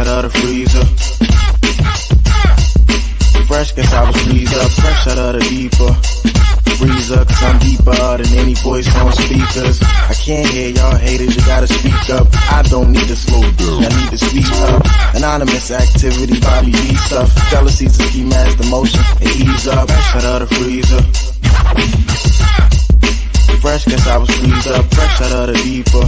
out of the freezer. Fresh, guess I was freeze up. Fresh out of the deeper freezer, cause I'm deeper than any voice on speakers. I can't hear y'all haters, you gotta speak up. I don't need to slow down, I need to speak up. Anonymous activity, body beat stuff. Jealousy's a ski mask, emotion, and ease up. Fresh out of the freezer. Fresh, guess I was freeze up. Fresh out of the deeper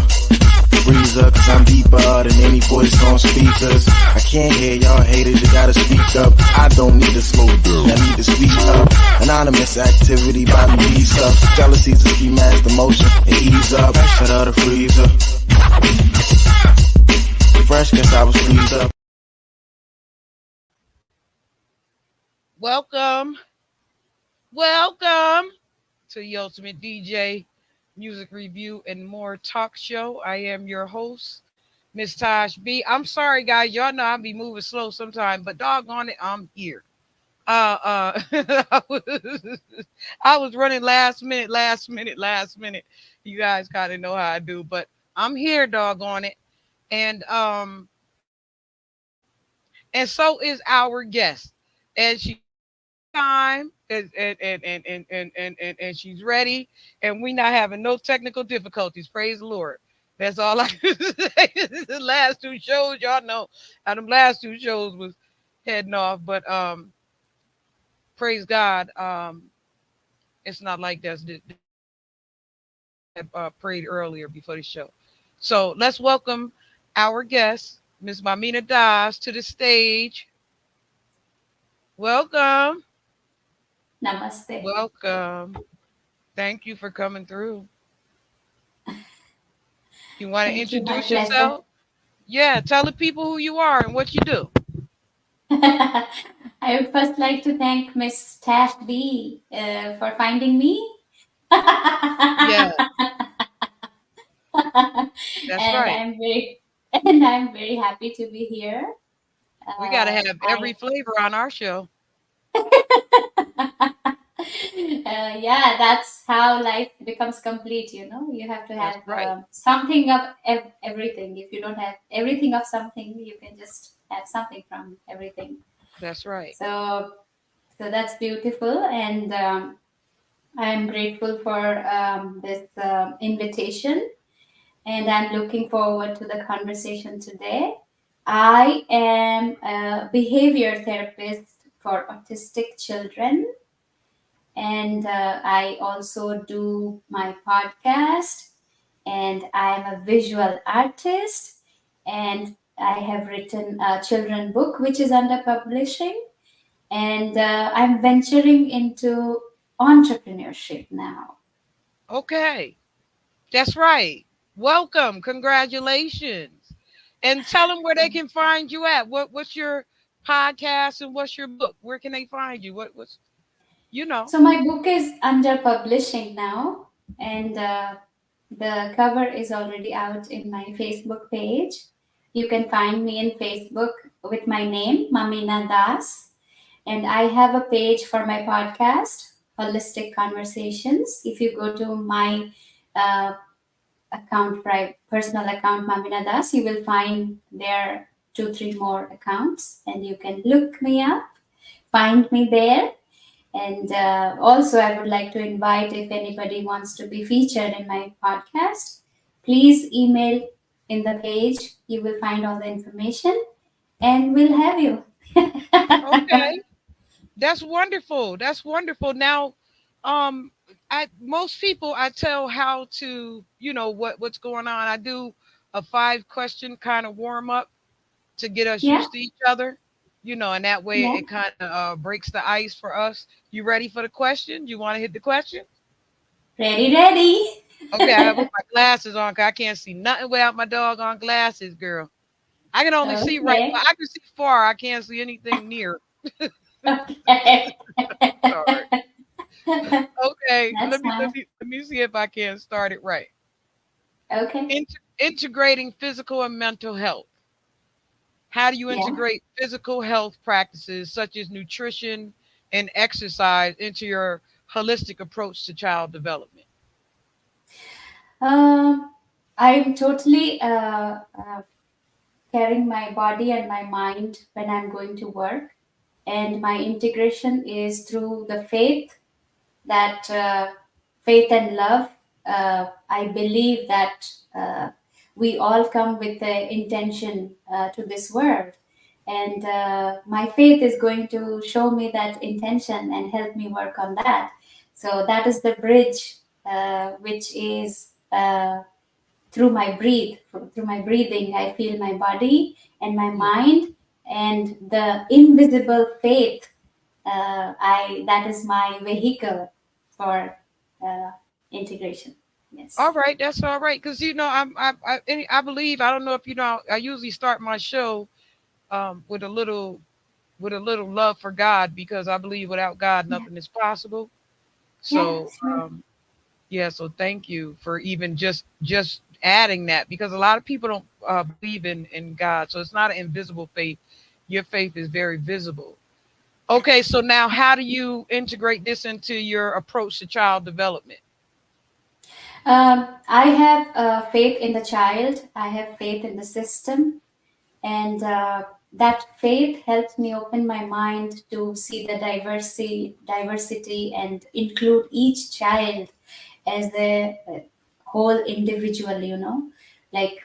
freezer, cause I'm deeper than any voice on speakers. I can't hear y'all haters, you gotta speak up. I don't need to slow down, I need to speak up. Anonymous activity, body beat stuff. Jealousy's a ski mask, emotion, and ease up. Fresh out of the freezer. Fresh, guess I was freeze up. Welcome to the Ultimate DJ Music Review and More Talk Show. I am your host, Miss Taj B. I'm sorry, guys. Y'all know I'll be moving slow sometimes, but doggone it, I'm here. I was running last minute. You guys kind of know how I do, but I'm here, doggone it. And so is our guest. And she time and she's ready, and we not having no technical difficulties. Praise the Lord. That's all I can say. The last two shows, y'all know how them last two shows was heading off, but praise God, it's not like that's prayed earlier before the show. So let's welcome our guest, Miss MAMINA Das, to the stage. Welcome. Namaste. Welcome. Thank you for coming through. You want to introduce yourself? Yeah, tell the people who you are and what you do. I would first like to thank Miss Tash B for finding me. Yeah. That's and right. I'm very happy to be here. We gotta have every flavor on our show. Yeah, that's how life becomes complete. You know, you have to have something of everything. If you don't have everything of something, you can just have something from everything. That's right. So that's beautiful, and I'm grateful for this invitation, and I'm looking forward to the conversation today. I am a behavior therapist for autistic children, and I also do my podcast, and I am a visual artist, and I have written a children book which is under publishing, and I'm venturing into entrepreneurship now. Okay, that's right. Welcome, congratulations, and tell them where they can find you at. What's your podcast and what's your book? Where can they find you? What's So my book is under publishing now, and the cover is already out in my Facebook page. You can find me in Facebook with my name, Mamina Das. And I have a page for my podcast, Holistic Conversations. If you go to my personal account, Mamina Das, you will find there 2-3 more accounts, and you can look me up, find me there. And also, I would like to invite, if anybody wants to be featured in my podcast, please email in the page. You will find all the information, and we'll have you. Okay, that's wonderful. That's wonderful. Now, most people I tell how to, what's going on. I do a 5-question kind of warm up to get us used to each other. And that way it kind of breaks the ice for us. You ready for the question? You want to hit the question? Ready. Okay, I have my glasses on because I can't see nothing without my doggone glasses, girl. I can only see right. I can see far. I can't see anything near. Okay. Sorry. Okay, let me see if I can start it right. Okay. Integrating physical and mental health. How do you integrate physical health practices such as nutrition and exercise into your holistic approach to child development? I'm totally carrying my body and my mind when I'm going to work. And my integration is through the faith, that faith and love. I believe that we all come with the intention to this world. And my faith is going to show me that intention and help me work on that. So that is the bridge, which is through my breathing. I feel my body and my Yeah. mind, and the invisible faith, I that is my vehicle for uh, integration. Yes. All right, that's all right. Cause I believe, I don't know if you know, I usually start my show with a little love for God, because I believe without God Yeah. nothing is possible. Yeah. So Sure. yeah, so thank you for even just adding that, because a lot of people don't believe in God. So it's not an invisible faith. Your faith is very visible. Okay, so now how do you integrate this into your approach to child development? I have faith in the child. I have faith in the system, and that faith helps me open my mind to see the diversity, and include each child as a whole individual. Like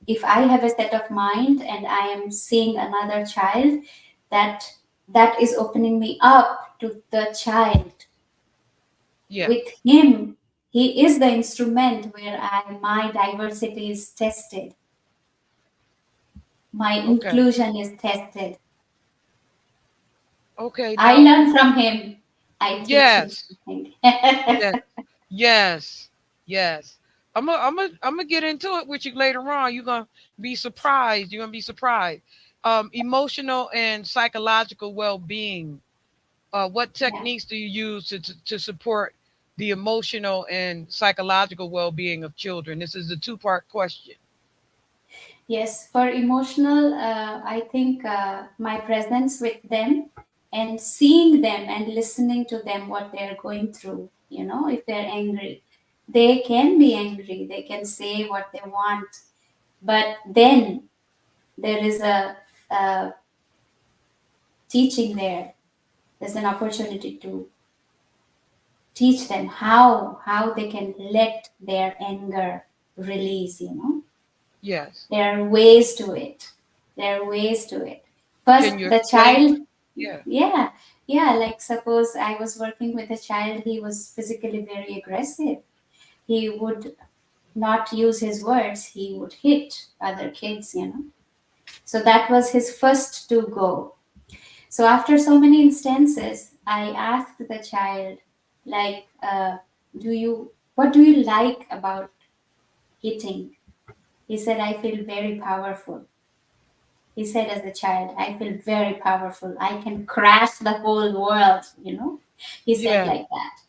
if I have a set of mind and I am seeing another child, that that is opening me up to the child. Yeah. With him, he is the instrument where my diversity is tested, my Okay. inclusion is tested. Okay. I Now, learn from him, I teach him yes. something. Yes. Yes. Yes. I'm gonna get into it with you later on. You're gonna be surprised. You're gonna be surprised. Emotional and psychological well-being. What Yeah. techniques do you use to support the emotional and psychological well-being of children? This is a two-part question. Yes, for emotional, I think my presence with them and seeing them and listening to them, what they're going through. If they're angry, they can be angry, they can say what they want, but then there is a teaching there. There's an opportunity to teach them how they can let their anger release. Yes. There are ways to it. There are ways to it. First, Can you the explain? child, Yeah. yeah, yeah. Like suppose I was working with a child, he was physically very aggressive. He would not use his words. He would hit other kids. So that was his first to go. So after so many instances, I asked the child, like, what do you like about hitting? He said, I feel very powerful. He said, as a child, I feel very powerful. I can crash the whole world. He said Yeah. like that.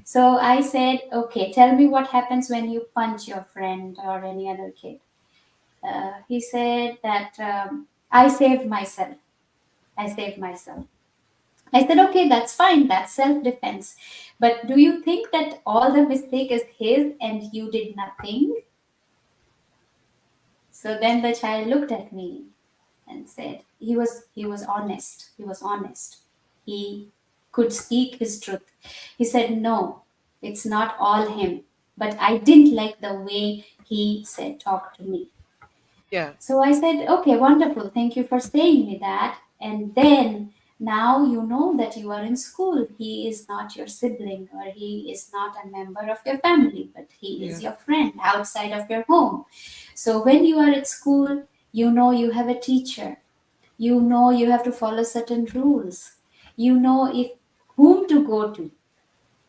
So I said, okay, tell me what happens when you punch your friend or any other kid. He said that I saved myself. I saved myself. I said, okay, that's fine. That's self defense. But do you think that all the mistake is his and you did nothing? So then the child looked at me and said, he was honest. He was honest. He could speak his truth. He said, no, it's not all him. But I didn't like the way he said, talk to me. Yeah. So I said, okay, wonderful. Thank you for saying me that. And then now you know that you are in school. He is not your sibling or he is not a member of your family, but he Yeah. is your friend outside of your home. So when you are at school, you know you have a teacher. You know you have to follow certain rules. You know if whom to go to.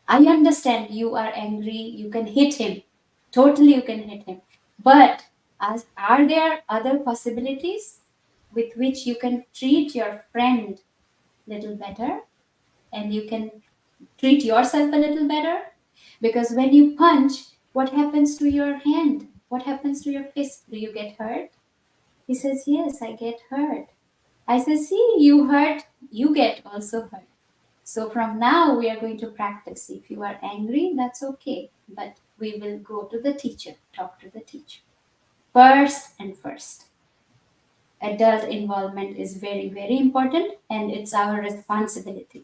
I understand you are angry, you can hit him. Totally, you can hit him. But are there other possibilities with which you can treat your friend little better and you can treat yourself a little better? Because when you punch, what happens to your hand? What happens to your fist? Do you get hurt? He says, yes, I get hurt. I say, see, you hurt, you get also hurt. So from now we are going to practice. If you are angry, that's okay. But we will go to the teacher, talk to the teacher. First and first. adult involvement is very, very important, and it's our responsibility.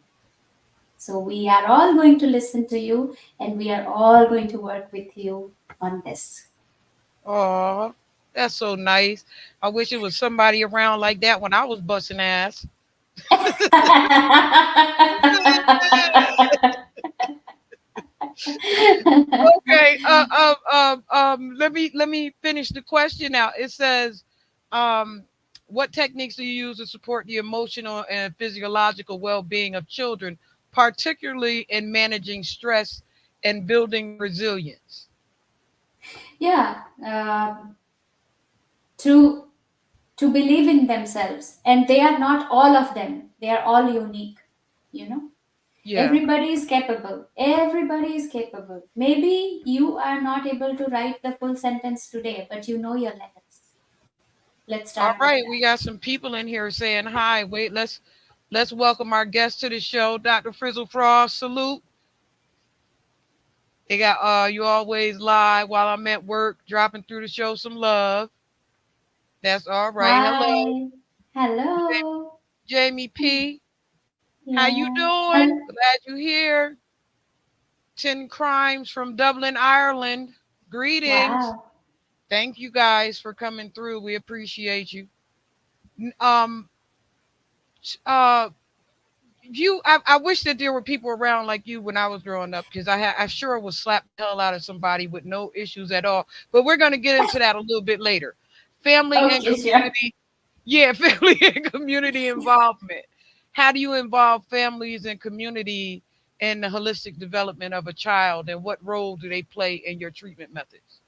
So we are all going to listen to you, and we are all going to work with you on this. Oh, that's so nice. I wish it was somebody around like that when I was busting ass. Okay. Let me finish the question out. It says, um, what techniques do you use to support the emotional and physiological well-being of children, particularly in managing stress and building resilience? Yeah, to to believe in themselves, and they are not all of them. They are all unique. You know, Yeah. everybody is capable. Everybody is capable. Maybe you are not able to write the full sentence today, but you know your levels. Let's All start with right. We that. got some people in here saying hi. Wait, let's welcome our guest to the show, Dr. Frizzle Frost. Salute. They got you always lie while I'm at work, dropping through to show some love. That's all right. Hello, Hi. Hello. Jamie P. How you Yeah. doing? Hello. Glad you here. 10 Crimes from Dublin, Ireland. Greetings. Wow. Thank you guys for coming through. We appreciate you. N- Um uh I wish that there were people around like you when I was growing up, because I sure was slap the hell out of somebody with no issues at all. But we're gonna get into that a little bit later. Family and Okay, sure. community. Yeah, family and community involvement. How do you involve families and community in the holistic development of a child, and what role do they play in your treatment methods?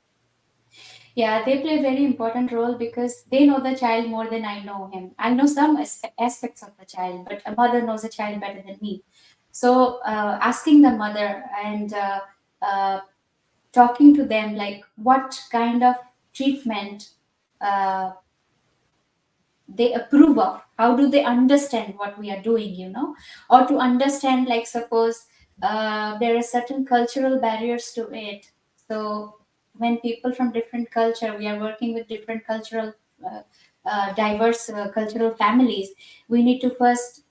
Yeah, they play a very important role because they know the child more than I know him. I know some aspects of the child, but a mother knows a child better than me. So, asking the mother and uh, talking to them, like what kind of treatment uh, they approve of, how do they understand what we are doing, or to understand, like, suppose there are certain cultural barriers to it. So when people from different culture, we are working with different cultural diverse cultural families, we need to first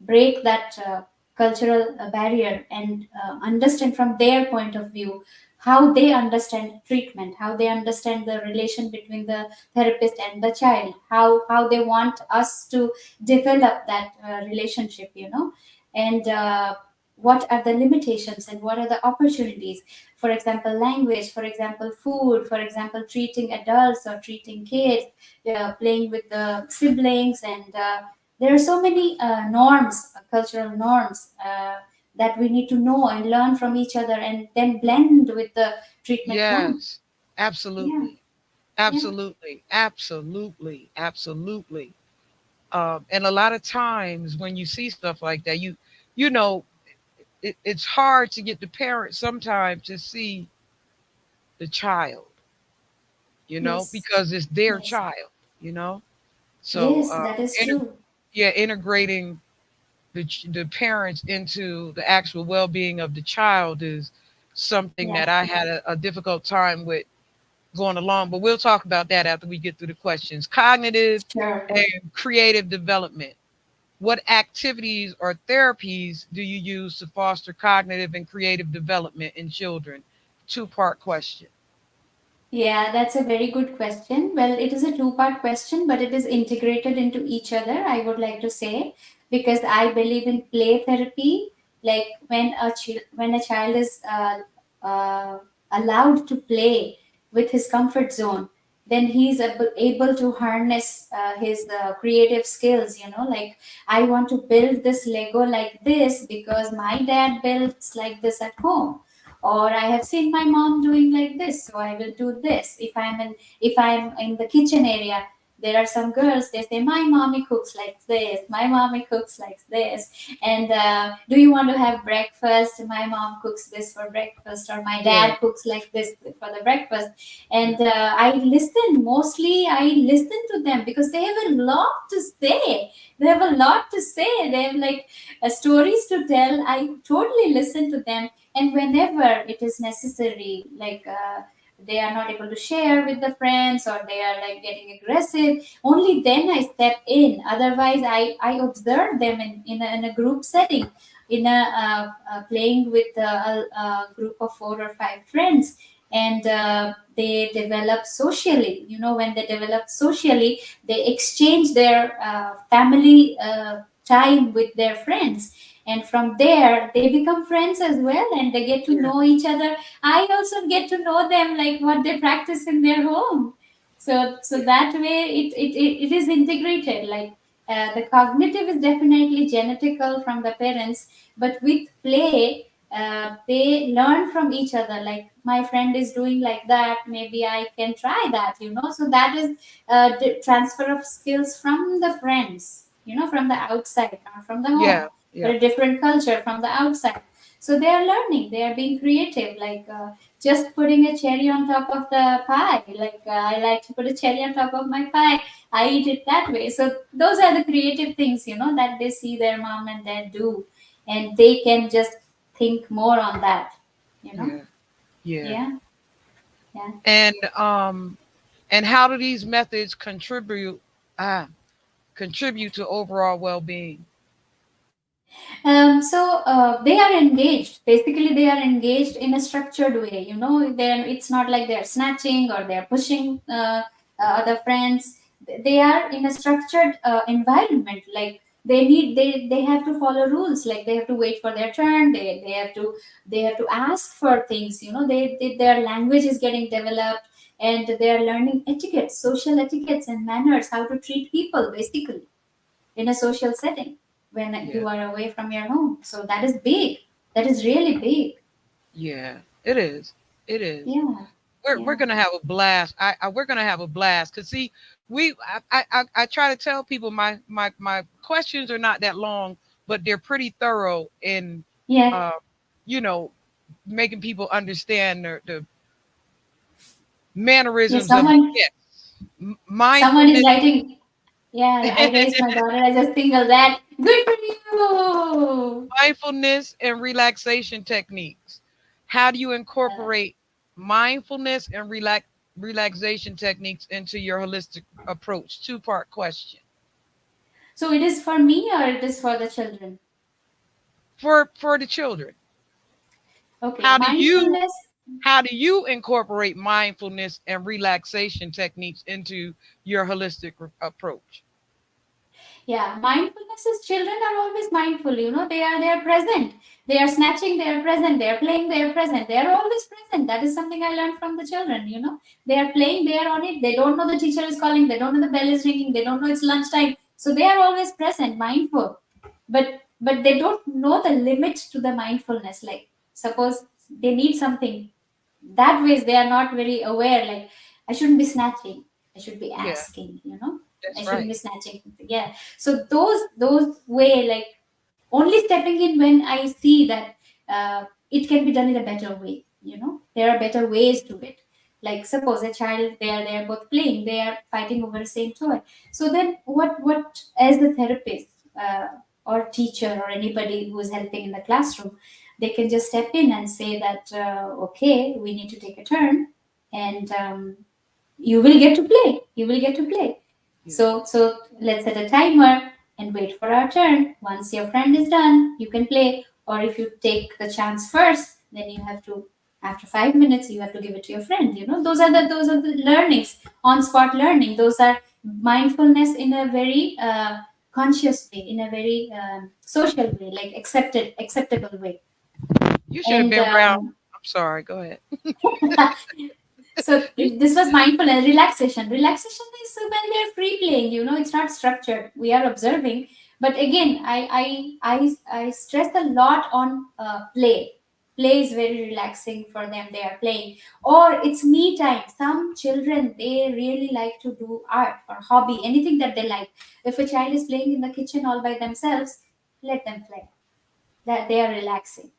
break that cultural barrier and understand from their point of view how they understand treatment, how they understand the relation between the therapist and the child, how they want us to develop that relationship, and what are the limitations and what are the opportunities. For example, language, for example, food, for example, treating adults or treating kids, playing with the siblings, and there are so many norms, cultural norms, that we need to know and learn from each other and then blend with the treatment plan. Yes, Yeah, absolutely. yeah. Absolutely. Absolutely. Absolutely. And a lot of times when you see stuff like that, you know, it's hard to get the parents sometimes to see the child, Yes. because it's their Yes. child, you know. So, Yes, that is inter- true. yeah, integrating the parents into the actual well-being of the child is something Yeah, that I had a difficult time with going along. But we'll talk about that after we get through the questions. Cognitive sure. and creative development. What activities or therapies do you use to foster cognitive and creative development in children? Two-part question. Yeah, that's a very good question. Well, it is a two-part question, but it is integrated into each other, I would like to say, because I believe in play therapy. Like when a child is uh, allowed to play with his comfort zone, then he's able to harness his creative skills. Like, I want to build this Lego like this because my dad builds like this at home, or I have seen my mom doing like this, so I will do this. If I'm in the kitchen area, there are some girls, they say my mommy cooks like this, my mommy cooks like this, and do you want to have breakfast, my mom cooks this for breakfast, or my Yeah, dad cooks like this for the breakfast. yeah, And I listen to them because they have a lot to say. They have a lot to say. They have, like, stories to tell. I totally listen to them, and whenever it is necessary, like, they are not able to share with the friends, or they are like getting aggressive, only then I step in. Otherwise I observe them in a group setting, in a playing with a group of 4 or 5 friends, and they develop socially. When they develop socially, they exchange their family time with their friends, and from there they become friends as well, and they get to Yeah. know each other. I also get to know them, like what they practice in their home. So that way it is integrated. Like the cognitive is definitely genetical from the parents, but with play, they learn from each other. Like my friend is doing like that, maybe I can try that. So that is the transfer of skills from the friends, from the outside, not from the home, Yeah. but Yeah. a different culture from the outside. So they are learning, they are being creative, like just putting a cherry on top of the pie. Like I like to put a cherry on top of my pie, I eat it that way. So those are the creative things, that they see their mom and dad do, and they can just think more on that, you know Yeah. Yeah. yeah. Yeah. And how do these methods contribute to overall well-being? So they are engaged. Basically, they are engaged in a structured way. It's not like they're snatching or they're pushing other friends. They are in a structured environment. Like they have to follow rules. Like they have to wait for their turn. They have to ask for things. Their language is getting developed, and they are learning etiquette, social etiquettes and manners, how to treat people, basically in a social setting when Yeah. you are away from your home. So that is big. That is really big. Yeah. It is. It is. Yeah. We're Yeah. gonna have a blast. We're gonna have a blast because see, I try to tell people my questions are not that long, but they're pretty thorough in, Yeah. uh, you know, making people understand the Yeah. mannerisms of Someone yes, someone is mindfulness. writing. Yeah, I raised my daughter as a single dad. Good for you. Mindfulness and relaxation techniques. How do you incorporate mindfulness and relaxation techniques into your holistic approach? Two-part question. So it is for me or it is for the children? For the children. Okay. How do you Mindfulness. how do you incorporate mindfulness and relaxation techniques into your holistic approach? Yeah, mindfulness is children are always mindful. They are present. They are snatching. They are present. They are playing. They are present. They are always present. That is something I learned from the children. They are playing. They are on it. They don't know the teacher is calling. They don't know the bell is ringing. They don't know it's lunchtime. So they are always present, mindful. But they don't know the limit to the mindfulness. Like suppose they need something, that ways they are not very aware. Like I shouldn't be snatching, I should be Yeah, asking. I that's shouldn't right. be snatching. Yeah. So those way, like only stepping in when I see that it can be done in a better way. There are better ways to it. Like suppose a child, they are both playing, they are fighting over the same toy. So then what as the therapist, or teacher, or anybody who is helping in the classroom, they can just step in and say that okay, we need to take a turn, and you will get to play. You will get to play. Yeah, So let's set a timer and wait for our turn. Once your friend is done, you can play. Or if you take the chance first, then you have to, after 5 minutes, you have to give it to your friend. Those are the learnings, on spot learning. Those are mindfulness in a very conscious way, in a very social way, like acceptable way. you should have And been around. I'm sorry. Go ahead. so You, this was mindfulness. Relaxation is when we are free playing. It's not structured. We are observing. But again, I stress a lot on play. Play is very relaxing for them. They are playing, or it's me time. Some children, they really like to do art or hobby, anything that they like. If a child is playing in the kitchen all by themselves, let them play. That they are relaxing.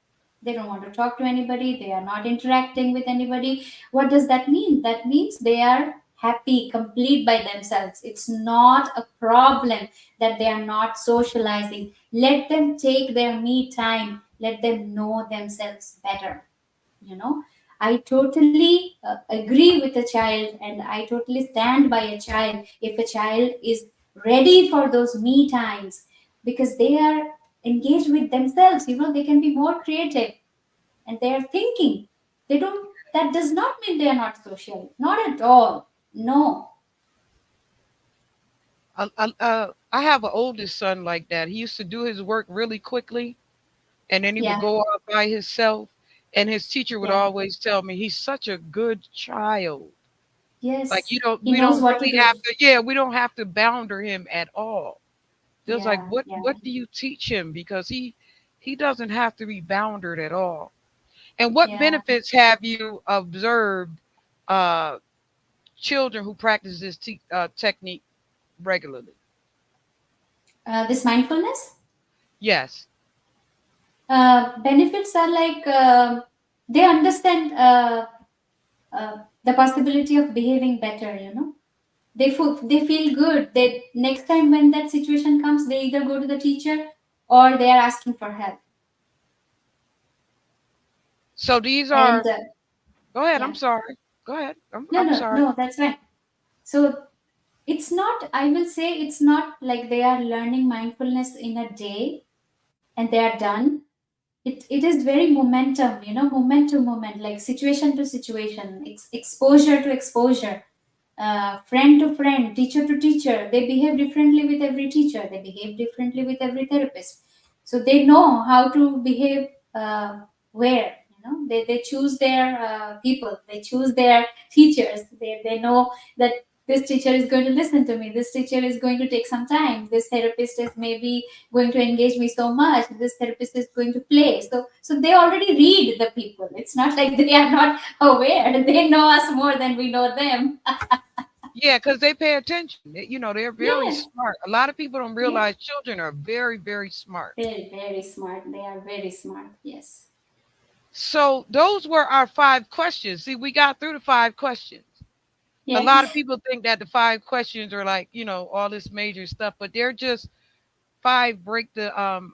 They don't want to talk to anybody. They are not interacting with anybody. What does that mean? That means they are happy, complete by themselves. It's not a problem that they are not socializing. Let them take their me time. Let them know themselves better. you know I totally agree with a child, and I totally stand by a child if a child is ready for those me times, because they are engaged with themselves. They can be more creative, and they are thinking. They don't. That does not mean they are not social. Not at all. No. I have an oldest son like that. He used to do his work really quickly, and then he would Yeah. go off by himself. And his teacher would Yeah. always tell me, he's such a good child. Like Yes. He we knows don't what to really do. have to, yeah, we don't have to bounder him at all. Just like Yeah. Yeah. what do you teach him? Because he doesn't have to be bounded at all. And what Yeah. benefits have you observed uh, children who practice this technique regularly? This mindfulness Yes. benefits are like, they understand the possibility of behaving better. They feel good. They next time when that situation comes, they either go to the teacher or they are asking for help. So these And are. Go ahead. I'm yeah, sorry. Go ahead. no, I'm no, sorry. no, that's fine. So it's not. I will say it's not like they are learning mindfulness in a day and they are done. It is very momentum, moment to moment, like situation to situation, exposure to exposure, friend to friend, teacher to teacher. They behave differently with every teacher. They behave differently with every therapist. So they know how to behave where. They choose their people. They choose their teachers. They know that this teacher is going to listen to me. This teacher is going to take some time. This therapist is maybe going to engage me so much. This therapist is going to play. So they already read the people. It's not like they are not aware. They know us more than we know them. Yeah, because they pay attention. They're very Yeah, smart. A lot of people don't yeah. realize children are very, very smart. Very, very smart. They are very smart. Yes. So those were our 5 questions. See, we got through the 5 questions. A lot of Yes. people think that the 5 questions are like, all this major stuff, but they're just 5 break the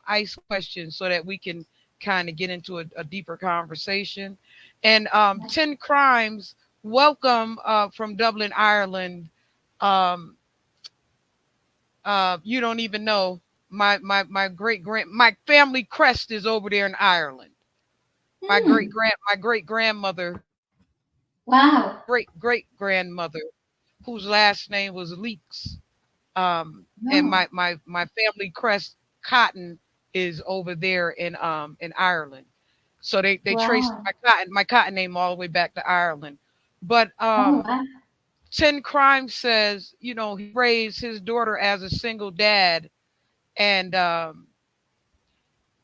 ice questions so that we can kind of get into a deeper conversation. And 10 crimes, welcome from Dublin, Ireland. Um, you don't even know my family crest is over there in Ireland. Hmm. My great grandmother, Wow. great grandmother, whose last name was Leeks. And No. my family crest cotton is over there in Ireland. So they traced Wow. my cotton name all the way back to Ireland. But Oh, wow. 10 Crimes says, he raised his daughter as a single dad, and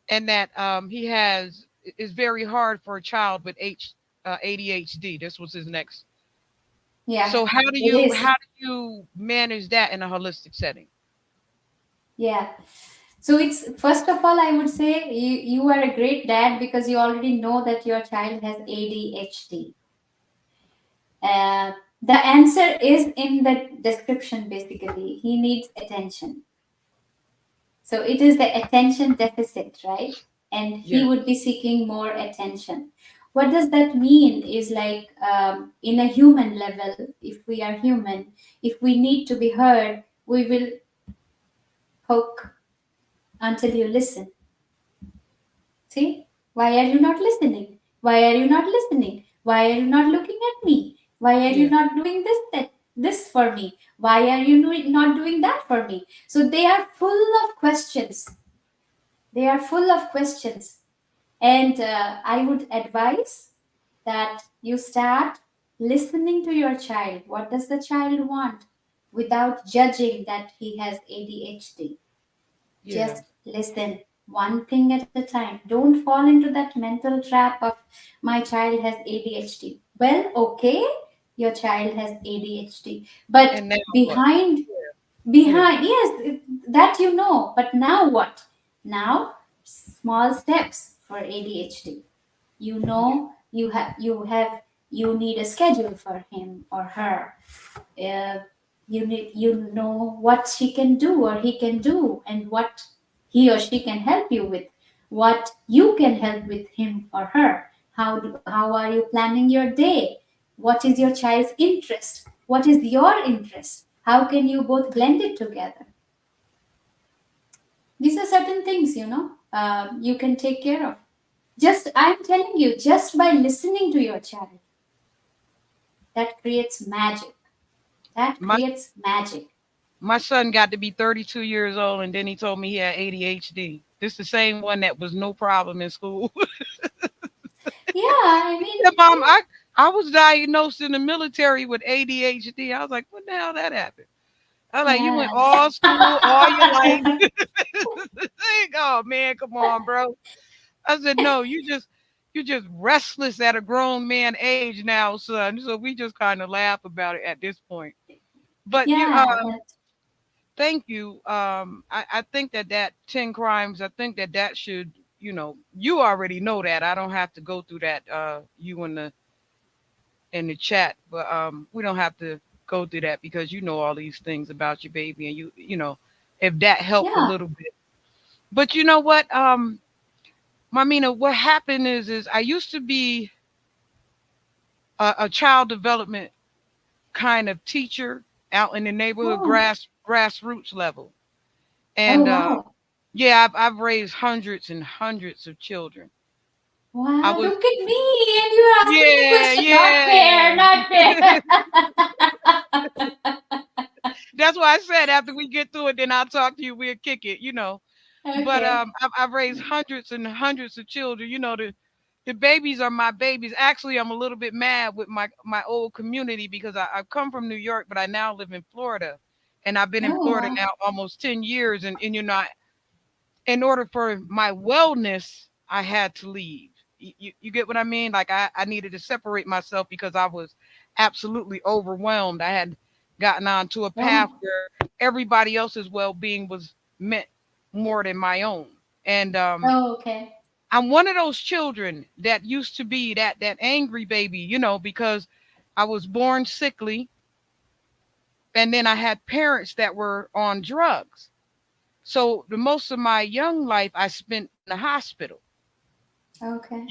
that he has it's very hard for a child with ADHD. This was his next. Yeah, So it is. how do you manage that in a holistic setting? Yeah. So it's first of all, I would say you are a great dad because you already know that your child has ADHD. Uh, the answer is in the description basically. He needs attention. So it is the attention deficit, right? And he Yeah. would be seeking more attention. What does that mean? Is like, in a human level, if we are human, if we need to be heard, we will poke until you listen. See? Why are you not listening? Why are you not listening? Why are you not looking at me? Why are you Yeah. not doing this for me? Why are you not doing that for me? So they are full of questions. They are full of questions. And I would advise that you start listening to your child. What does the child want? Without judging that he has ADHD. Yeah. Just listen, one thing at a time. Don't fall into that mental trap of my child has ADHD. Well, okay, your child has ADHD, but And now what? behind Go ahead. behind yes, that you know, but now what? Now small steps for ADHD. Yeah. You need a schedule for him or her. uh, you know what she can do or he can do, and what he or she can help you with, what you can help with him or her, How are you planning your day? What is your child's interest? What is your interest? How can you both blend it together? These are certain things, you can take care of. Just, I'm telling you, just by listening to your child, that creates magic. That My creates magic. my son got to be 32 years old, and then he told me he had ADHD. This the same one that was no problem in school. Yeah, I mean, Yeah, mom, I was diagnosed in the military with ADHD. I was like, what the hell that happened? I was like, you went yeah. all school all your life. Oh man, come on, bro. I said, no, you're just restless at a grown man age now, son. So we just kind of laugh about it at this point. But you Yeah, that, thank you. I think that 10 crimes, I think that should, you already know that. I don't have to go through that you in the chat, but we don't have to go through that because you know all these things about your baby, and if that helped a yeah. little bit. But you know what, Mamina, what happened is I used to be a child development kind of teacher out in the neighborhood Oh, grassroots level. oh And wow. yeah, I've raised hundreds and hundreds of children. I Wow, was look at me, and you're asking me yeah, question. Not fair, yeah. not fair. That's why I said after we get through it, then I'll talk to you. We'll kick it, But Okay. I've raised hundreds and hundreds of children. The babies are my babies. Actually, I'm a little bit mad with my old community because I've come from New York, but I now live in Florida, and I've been in Oh Florida wow. now almost 10 years. And in order for my wellness, I had to leave. You get what I mean? Like I needed to separate myself because I was absolutely overwhelmed. I had gotten onto a path Oh, where everybody else's well-being was meant more than my own. And oh okay. I'm one of those children that used to be that angry baby, because I was born sickly, and then I had parents that were on drugs. So the most of my young life I spent in the hospital. Okay.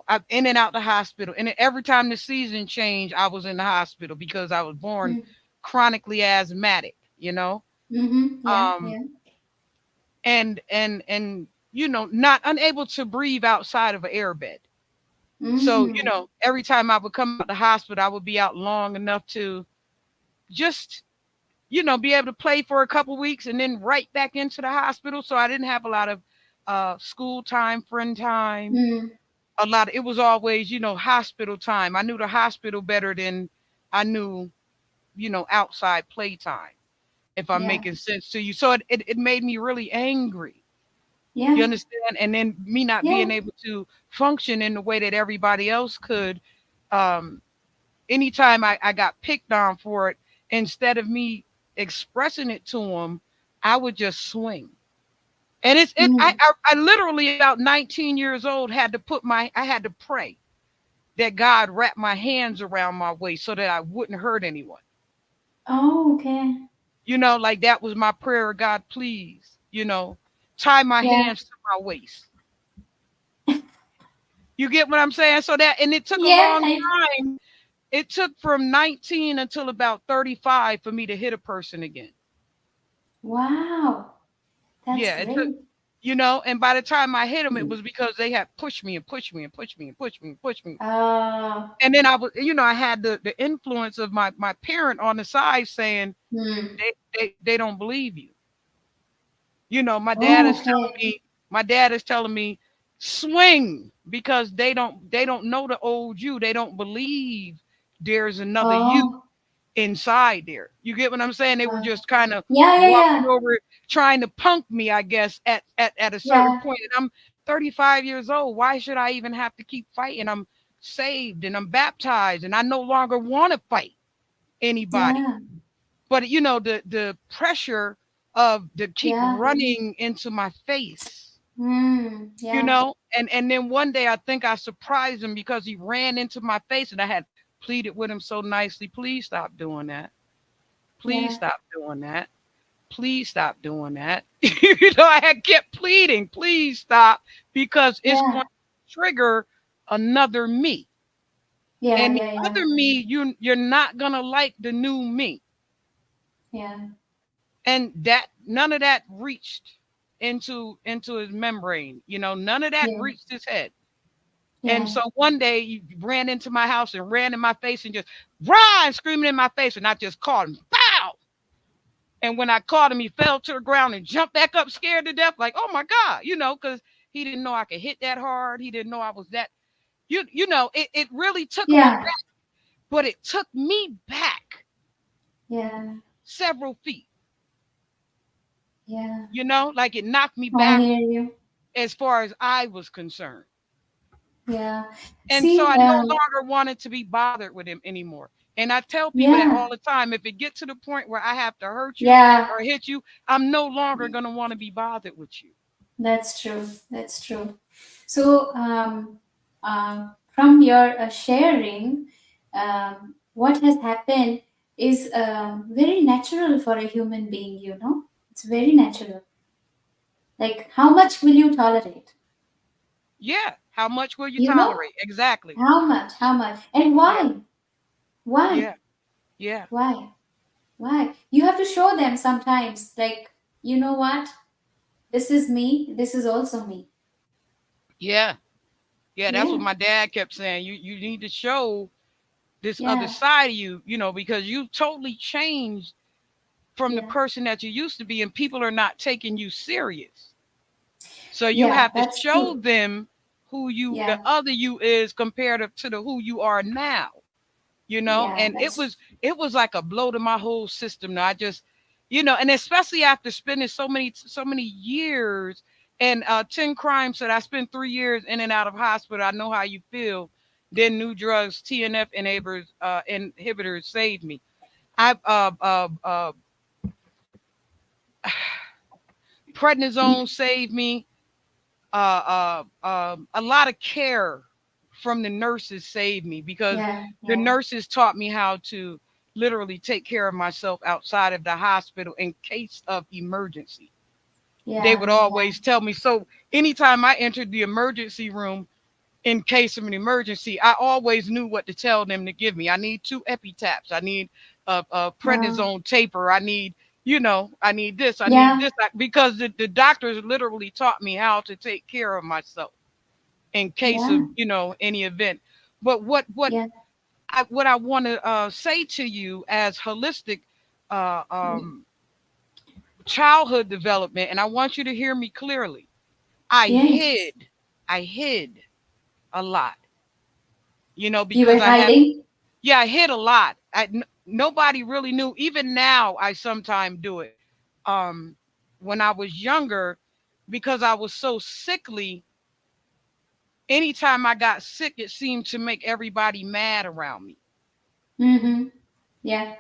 I'm in and out the hospital. And then every time the season changed, I was in the hospital because I was born Mm. chronically asthmatic. Mm-hmm. Yeah, Um yeah. and not unable to breathe outside of an airbed. So, Mm. every time I would come out the hospital, I would be out long enough to just, be able to play for a couple weeks and then right back into the hospital. So I didn't have a lot of school time, friend time. Mm. It was always, hospital time. I knew the hospital better than I knew, outside playtime, if I'm Yeah, making sense to you. So it made me really angry. You yeah, understand? And then me not yeah. being able to function in the way that everybody else could. Um, Anytime I got picked on for it, instead of me expressing it to them, I would just swing. And Mm. I literally about 19 years old I had to pray that God wrap my hands around my waist so that I wouldn't hurt anyone. Oh, okay. Like that was my prayer. God, please, tie my Yeah, hands to my waist. You get what I'm saying? So and it took a yeah. long time. It took from 19 until about 35 for me to hit a person again. Wow, that's Yeah, it took, great. and by the time I hit them, it was because they had pushed me and pushed me and pushed me and pushed me and pushed me. Uh, And then I had the influence of my parent on the side saying, hmm. they don't believe you. My dad Oh, is telling okay. me, swing, because they don't know the old you. They don't believe there's another you Oh, inside there. You get what I'm saying? They were uh, just kind of yeah, yeah, walking yeah, over, trying to punk me, I guess, at a certain yeah, point. And I'm 35 years old. Why should I even have to keep fighting? I'm saved and I'm baptized, and I no longer want to fight anybody. yeah, But the pressure of the keep yeah. running into my face, Hmm. Yeah, and then one day I think I surprised him because he ran into my face, and I had pleaded with him so nicely, please stop doing that. Please yeah, stop doing that. Please stop doing that. I had kept pleading, please stop, because it's going yeah, to trigger another me. Yeah, And the yeah, yeah, other me, you're not gonna like the new me. yeah, And that none of that reached into his membrane. None of that yeah, reached his head. And yeah, so one day he ran into my house and ran in my face and just run screaming in my face, and I just caught him. Bow! And when I caught him, he fell to the ground and jumped back up, scared to death, like, oh my God, because he didn't know I could hit that hard. He didn't know I was that it really took him yeah, aback, but it took me back yeah, several feet, yeah. like it knocked me I back hear you. as far as I was concerned. Yeah. And so See, I no longer wanted to be bothered with him anymore. And I tell people that yeah, all the time. If it gets to the point where I have to hurt you yeah. or hit you, I'm no longer going to want to be bothered with you. That's true. That's true. So, from your sharing, what has happened is very natural for a human being, you know? It's very natural. Like, how much will you tolerate? Yeah. How much will you You know? tolerate? Exactly. How much? How much? And Yeah. why? Why? Yeah. Yeah. Why? Why? You have to show them sometimes, like, you know what? This is me. This is also me. Yeah. Yeah. That's what Yeah. my dad kept saying. You need to show this other Yeah. side of you, because you totally changed from the Yeah. person that you used to be, and people are not taking you serious. So you Yeah. have to That's show true. them who the Yeah. other you is compared to the who you are now. Yeah. And it That's was it was like a blow to my whole system. Now I just, and especially after spending so many years and 10 crimes that I spent 3 years in and out of hospital. I know how you feel. Then new drugs, TNF inhibitors saved me. I prednisone saved me. A lot of care from the nurses saved me because yeah. the Yeah. nurses taught me how to literally take care of myself outside of the hospital in case of emergency. They would Yeah. Yeah. always tell me. So anytime I entered the emergency room in case of an emergency, I always knew what to tell them to give me. I need 2 epitaps. I need a Uh, prednisone taper. I need this. I need yeah. this. Because the doctors literally taught me how to take care of myself in case Yeah. of any event. But Yeah. what I want to say to you as holistic uh, um, childhood development, and I want you to hear me clearly. I Yes. hid, I hid a lot, You because were I had, hiding. yeah, I hid a lot. Nobody really knew. Even now, I sometimes do it. Um, when I was younger, because I was so sickly, anytime I got sick, it seemed to make everybody mad around me. Mm-hmm. Yeah.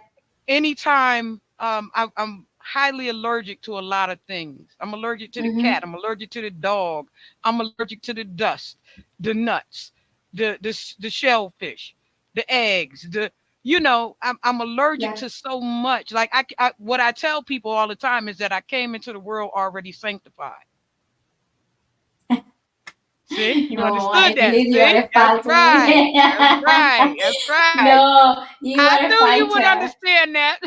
Anytime I'm highly allergic to a lot of things. I'm allergic to the cat. Mm-hmm. I'm allergic to the dog. I'm allergic to the dust, the nuts, the shellfish, the eggs. I'm allergic Yeah. to so much. Like what I tell people all the time is that I came into the world already sanctified. See, you No, I understood that. believe you are See, a that's fighter. right. That's right. That's right. No, you I are a knew you would fighter. understand that.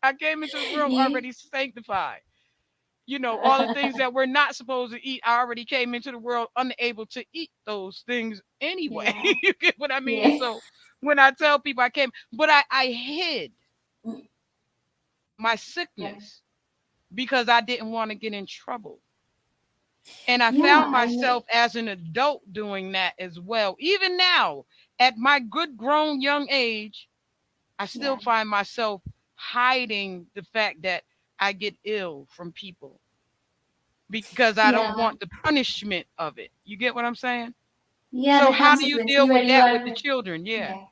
I came into the world You, already sanctified. All the things that we're not supposed to eat, I already came into the world unable to eat those things anyway. yeah. You get what I mean? Yeah. So when I tell people I came, but I hid my Yeah. sickness because I didn't want to get in trouble. And I Yeah. found myself as an adult doing that as well. Even now, at my good grown young age, I still Yeah. find myself hiding the fact that I get ill from people because I don't Yeah. want the punishment of it. You get what I'm saying? Yeah. So The how do you consequence. deal You are. with You that with the are. children? Yeah. Yeah.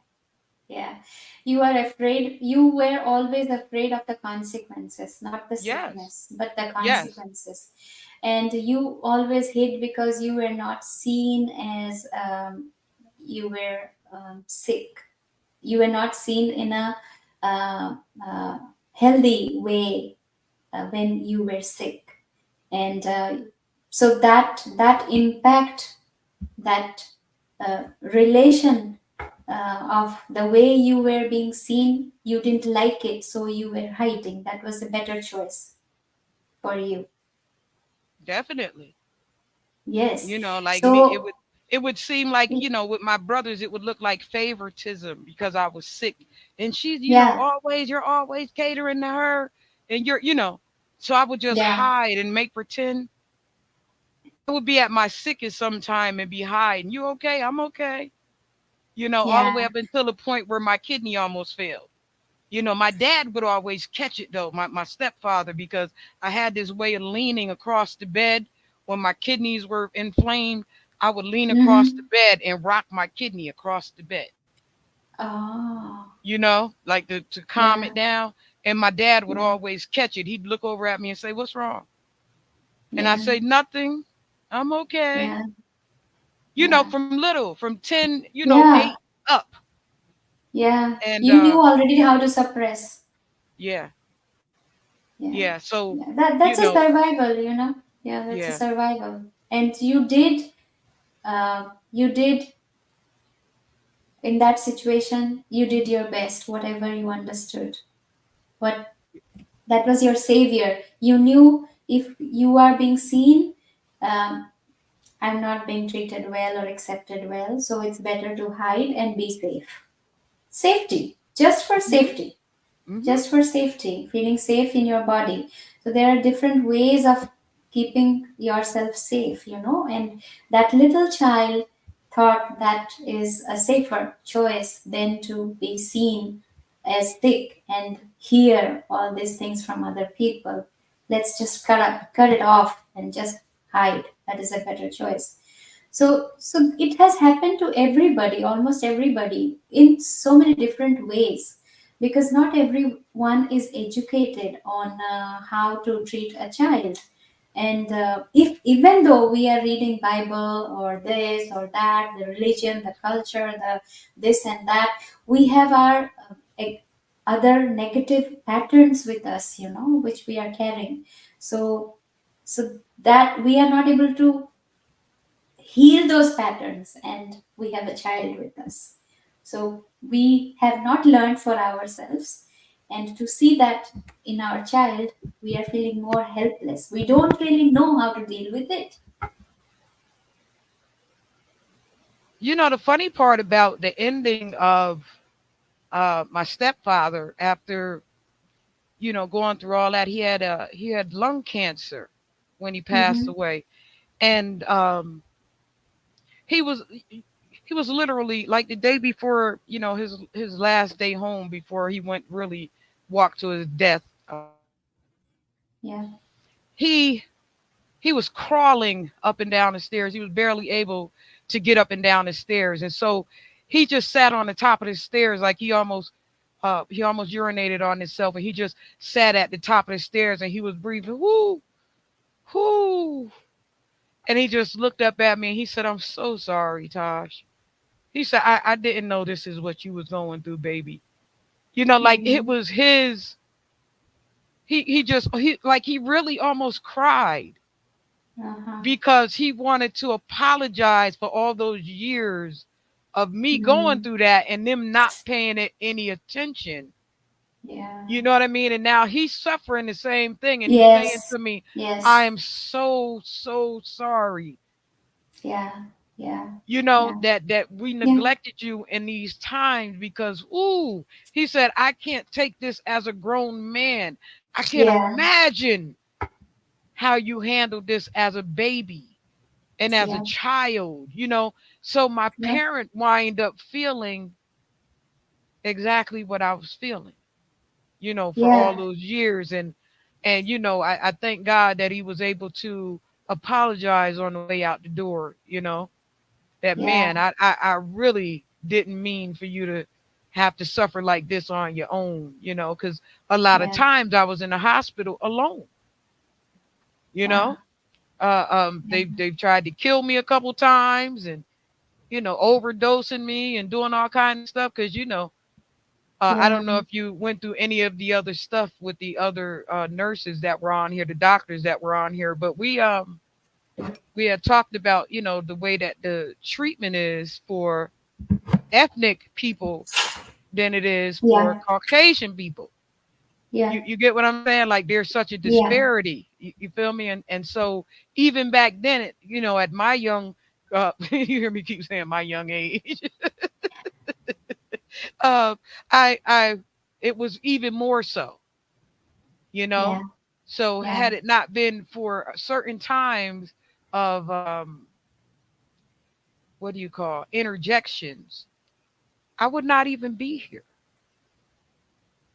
Yeah. You are afraid. You were always afraid of the consequences, not the Yes. sickness, but the Yes. consequences. And you always hid because you were not seen as you were sick. You were not seen in a uh, uh, healthy way when you were sick, and so that impact that relation of the way you were being seen, you didn't like it, so you were hiding. That was a better choice for you. Definitely. Yes. You know, like me, So, it would seem like, you know, with my brothers, it would look like favoritism because I was sick. And she's, you know, yeah, always, you're always catering to her. And you're, you know, so I would just yeah, hide and make pretend. I would be at my sickest sometime and be hiding. You okay? I'm okay. You know, all the way yeah. up until the point where my kidney almost failed. You know, my dad would always catch it though, my stepfather, because I had this way of leaning across the bed when my kidneys were inflamed. I would lean across the Mm-hmm. bed and rock my kidney across the bed, Oh, you know, like to calm yeah, it down. And my dad would yeah, always catch it. He'd look over at me and say, "What's wrong?" And I yeah, say, "Nothing. I'm okay." yeah, You know, yeah, from little, from 10, you know, yeah, 8 up. yeah. And You knew already how to suppress. yeah, Yeah, yeah. So, yeah. That's you a know, survival, you know. Yeah, that's a yeah. survival. And you did in that situation. You did your best, whatever you understood. What that was your savior. You knew if you are being seen, um, I'm not being treated well or accepted well, so it's better to hide and be safe. Safety, just for Hmm. safety. Hmm. Just for safety, feeling safe in your body. So there are different ways of keeping yourself safe, you know, and that little child thought that is a safer choice than to be seen as thick and hear all these things from other people. Let's just cut it off and just hide. That is a better choice. So it has happened to everybody, almost everybody, in so many different ways, because not everyone is educated on how to treat a child. And if even though we are reading Bible or this or that, the religion, the culture, the this and that, we have our other negative patterns with us, you know, which we are carrying. So so that we are not able to heal those patterns, and we have a child with us, so we have not learned for ourselves, and to see that in our child, we are feeling more helpless. We don't really know how to deal with it. You know, the funny part about the ending of my stepfather after, you know, going through all that, he had lung cancer when he passed Mm-hmm. away. And he was he was literally like the day before, you know, his last day home before he went really walked to his death. Yeah, He he was crawling up and down the stairs. He was barely able to get up and down the stairs. And so he just sat on the top of the stairs like he almost urinated on himself, and he just sat at the top of the stairs and he was breathing whoo whoo, and he just looked up at me and he said, "I'm so sorry, Tosh." He said, I didn't know this is what you was going through, baby. You know, like it mm-hmm. was his, he just he like he really almost cried Uh-huh. because he wanted to apologize for all those years of me going Mm. through that and them not paying it any attention. Yeah. You know what I mean? And now he's suffering the same thing and he's saying Yes. to me, I Yes. am so, so sorry. Yeah. Yeah. You know, Yeah. that we Yeah. neglected you in these times because ooh, he said, I can't take this as a grown man. I can't Yeah. imagine how you handled this as a baby and as a Yeah. child, you know. So my Yeah. parent wind up feeling exactly what I was feeling, you know, for all Yeah. those years. And you know, I thank God that he was able to apologize on the way out the door, you know, that man, Yeah. I really didn't mean for you to have to suffer like this on your own, you know, because a lot of Yeah. times I was in the hospital alone, you Wow. know. They've tried to kill me a couple times, and you know, overdosing me and doing all kind of stuff because you know, I Yeah. don't know if you went through any of the other stuff with the other nurses that were on here, the doctors that were on here, but we had talked about, the way that the treatment is for ethnic people than it is for Yeah. Caucasian people. You Yeah. you get what I'm saying? Like there's such a Yeah. disparity. You feel me? And so even back then, at my young, you hear me keep saying my young age, uh, I it was even more so, you know. Yeah. So Yeah. had it not been for certain times of what do you call interjections, I would not even be here.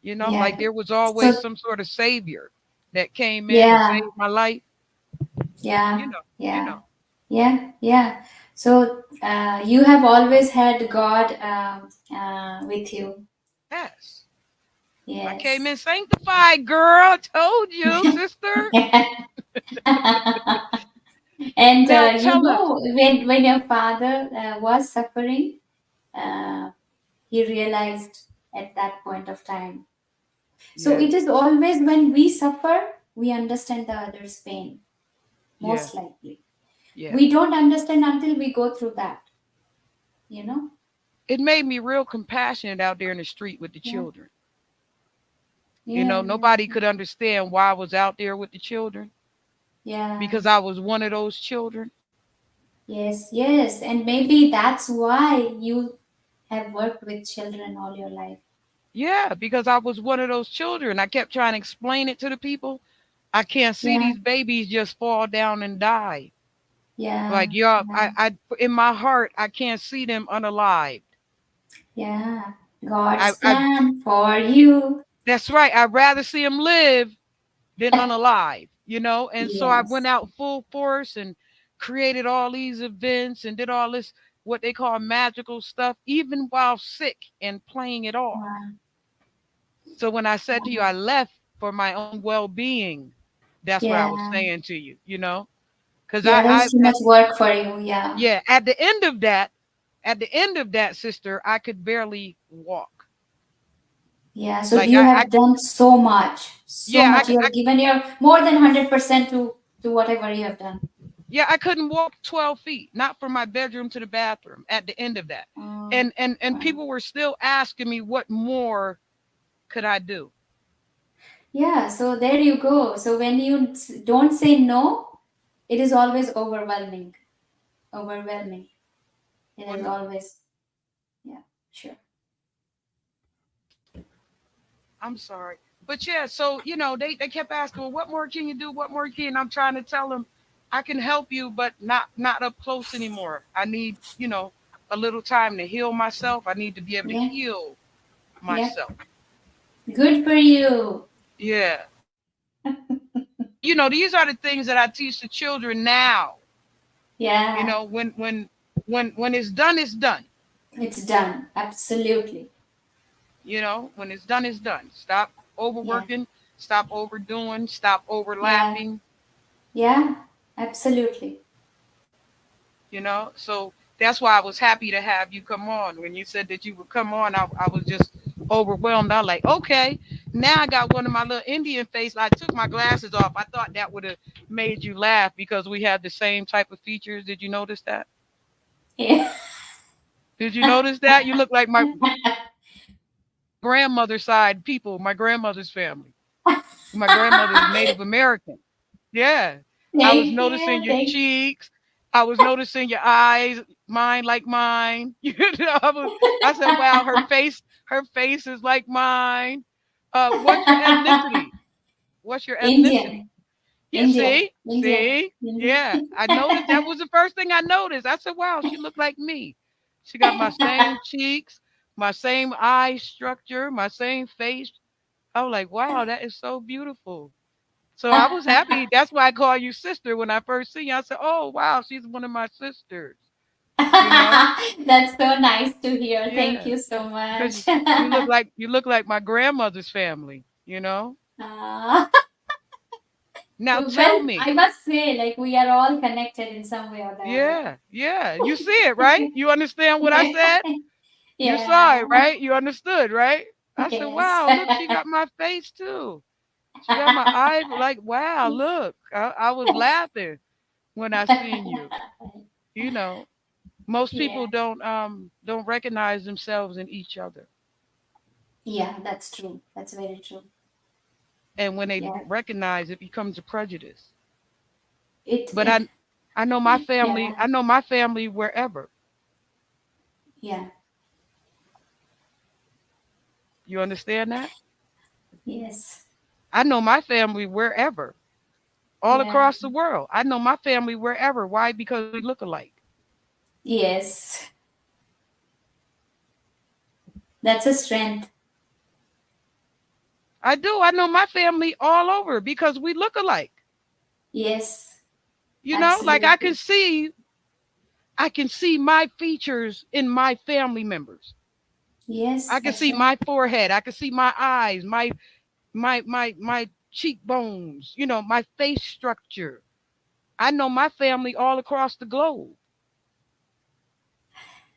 Like Yeah. there was always So some sort of savior that came in and yeah. saved my life. You Yeah. know, you Yeah. know. Yeah. Yeah. So you have always had God with you. Yes. I came Yes. in sanctified, girl. I told you, sister. And Now you tell us. know, when your father was suffering, uh, he realized at that point of time. So Yeah, it is always when we suffer, we understand the other's pain, yeah, most likely. yeah. We don't understand until we go through that, you know? It made me real compassionate out there in the street with the Yeah, children. yeah, Nobody could understand why I was out there with the children yeah, because I was one of those children. yes, yes. And maybe that's why you have worked with children all your life. Yeah, because I was one of those children. I kept trying to explain it to the people. I can't see Yeah, these babies just fall down and die. Like, yeah, yeah, yeah, in my heart, I can't see them unalived. yeah. God's I plan for you. That's right. I'd rather see them live than unalive. And so I went Yes. out full force and created all these events and did all this what they call magical stuff, even while sick and playing it off. Wow. So when I said to you, Wow. I left for my own well being, that's what I was Yeah. saying to you. Because Yeah, that was too much work for you. Yeah. yeah, at the end of that, sister, I could barely walk. Yeah. So Like you I have done so much. So yeah, much. You have given your more than 100% to whatever you have done. yeah, I couldn't walk 12 feet, not from my bedroom to the bathroom at the end of that. Oh, And wow. people were still asking me what more could I do. Yeah. So there you go. So when you don't say no, it is always overwhelming. Overwhelming. It Well, is always, yeah, sure. I'm sorry. But yeah, so they kept asking, well, what more can you do? What more can I'm trying to tell them I can help you, but not up close anymore. I need, a little time to heal myself. I need to be able to Yeah. heal Yeah. myself. Good for you. Yeah. So, these are the things that I teach the children now. Yeah. When it's done, it's done. It's done. Absolutely. When it's done, it's done. Stop Yeah. overworking, stop overdoing, stop Yeah. overlapping. Yeah. Absolutely. So that's why I was happy to have you come on. When you said that you would come on, I was just overwhelmed. I was like, okay, now I got one of my little Indian face. I took my glasses off. I thought that would have made you laugh because we have the same type of features. Did you notice that? Yeah. Did you notice that? You look like my grandmother's side people, my grandmother's family. My grandmother's Native American. Yeah. I was Thank noticing you. your cheeks. I was noticing your eyes, mine like mine. I said, wow, her face is like mine. What's your ethnicity? What's your ethnicity? Indian. You Indian. Indian. see, Indian. yeah. I noticed that was the first thing I noticed. I said, wow, she looked like me. She got my same cheeks, my same eye structure, my same face. I was like, wow, that is so beautiful. So I was happy. That's why I call you sister when I first see you. I said, "Oh wow, she's one of my sisters." You know? That's so nice to hear. Thank Yeah, you so because much. you look like my grandmother's family. Uh, Now tell well, me, I must say, like, we are all connected in some way or the other. yeah, yeah, you see it, right? You understand what I Yeah. said? You saw Yeah. it, right? You understood, right? I said, Yes. "Wow, look, she got my face too. She got my eye. Like, wow, look." I was laughing when I seen you. You know, most Yeah, people don't recognize themselves in each other. yeah, that's true. That's very true. And when they Yeah, recognize, it becomes a prejudice. it, But I know my family, yeah, I know my family wherever. yeah, You understand that? yes, I know my family wherever. All yeah, across the world. I know my family wherever. Why? Because we look alike. yes. That's a strength. I do. I know my family all over because we look alike. Yes, You know, like absolutely. I can see my features in my family members. Yes, I can that's see right. my forehead. I can see my eyes, my cheekbones, you know, my face structure. I know my family all across the globe.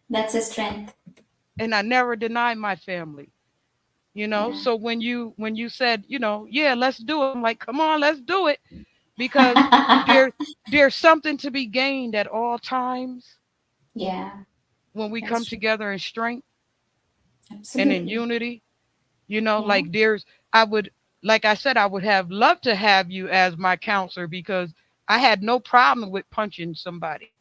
That's a strength. And I never deny my family. You know, Yeah. so when you said, you know, yeah, let's do it, I'm like, come on, let's do it. Because there there's something to be gained at all times Yeah, when we that's come true. together in strength and in Absolutely. unity. You know, Yeah. like I would, like I said, I would have loved to have you as my counselor because I had no problem with punching somebody.